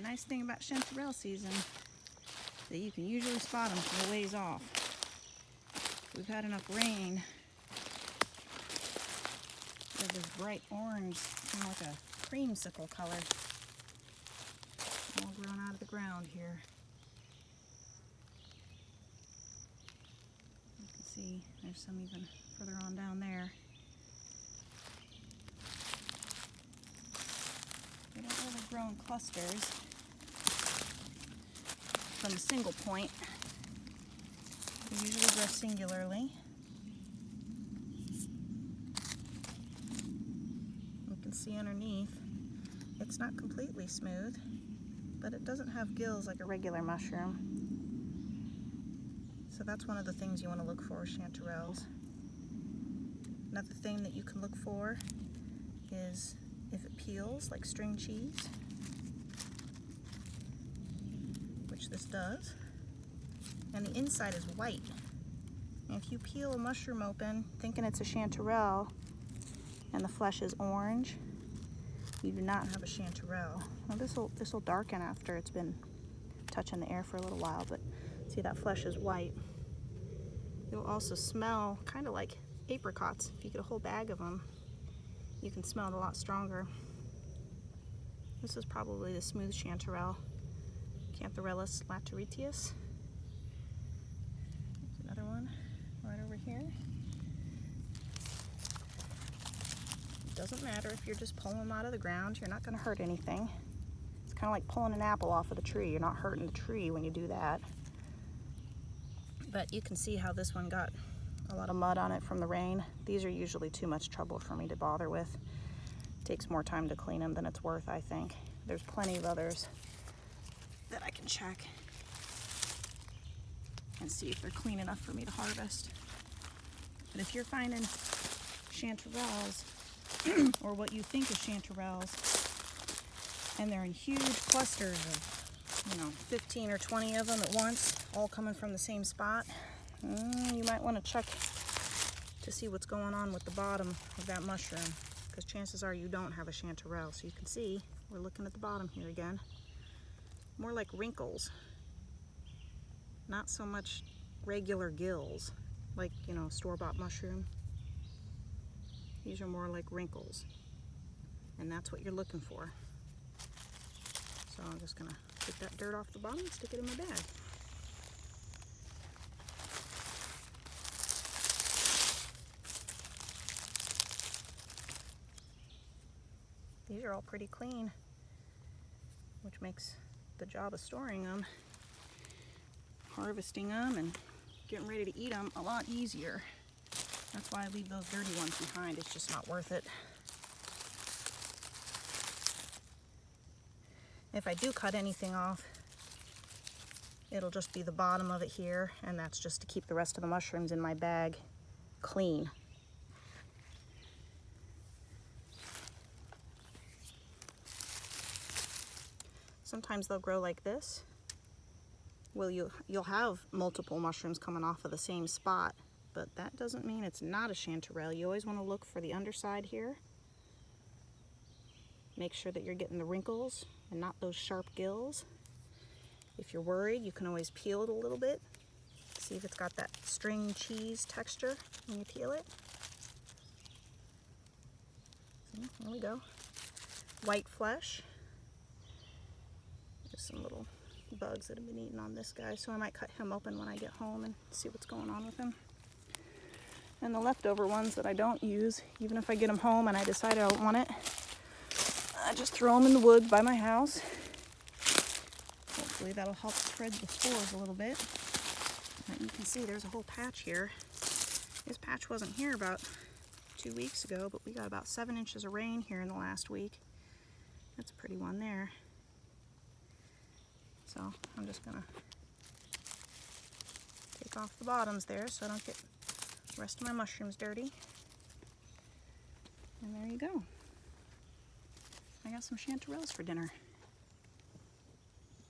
The nice thing about chanterelle season is that you can usually spot them from a ways off. We've had enough rain. They have this bright orange, kind of like a creamsicle color, all grown out of the ground here. You can see there's some even further on down there. They don't really grow in clusters from a single point. They usually grow singularly. You can see underneath, it's not completely smooth, but it doesn't have gills like a regular mushroom. So that's one of the things you want to look for with chanterelles. Another thing that you can look for is if it peels like string cheese, which this does, and the inside is white. And if you peel a mushroom open thinking it's a chanterelle and the flesh is orange, you do not have a chanterelle. Well, this will darken after it's been touching the air for a little while, but see, that flesh is white. It will also smell kind of like apricots. If you get a whole bag of them, you can smell it a lot stronger. This is probably the smooth chanterelle, Chanterelles lateritius. There's another one right over here. It doesn't matter if you're just pulling them out of the ground, you're not going to hurt anything. It's kind of like pulling an apple off of the tree. You're not hurting the tree when you do that. But you can see how this one got a lot of mud on it from the rain. These are usually too much trouble for me to bother with. It takes more time to clean them than it's worth, I think. There's plenty of others that I can check and see if they're clean enough for me to harvest. But if you're finding chanterelles or what you think is chanterelles, and they're in huge clusters of 15 or 20 of them at once, all coming from the same spot, you might want to check to see what's going on with the bottom of that mushroom, because chances are you don't have a chanterelle. So you can see, we're looking at the bottom here again, more like wrinkles, not so much regular gills like store-bought mushroom. These are more like wrinkles, and that's what you're looking for. So I'm just gonna get that dirt off the bottom and stick it in my bag. These are all pretty clean, which makes the job of storing them, harvesting them, and getting ready to eat them a lot easier. That's why I leave those dirty ones behind. It's just not worth it. If I do cut anything off, it'll just be the bottom of it here, and that's just to keep the rest of the mushrooms in my bag clean. Sometimes they'll grow like this. Well, you'll have multiple mushrooms coming off of the same spot, but that doesn't mean it's not a chanterelle. You always want to look for the underside here. Make sure that you're getting the wrinkles and not those sharp gills. If you're worried, you can always peel it a little bit. See if it's got that string cheese texture when you peel it. See, there we go. White flesh. There's some little bugs that have been eating on this guy, so I might cut him open when I get home and see what's going on with him. And the leftover ones that I don't use, even if I get them home and I decide I don't want it, I just throw them in the woods by my house. Hopefully that'll help spread the spores a little bit. And you can see there's a whole patch here. This patch wasn't here about 2 weeks ago, but we got about 7 inches of rain here in the last week. That's a pretty one there. So I'm just gonna take off the bottoms there so I don't get the rest of my mushrooms dirty. And there you go. I got some chanterelles for dinner.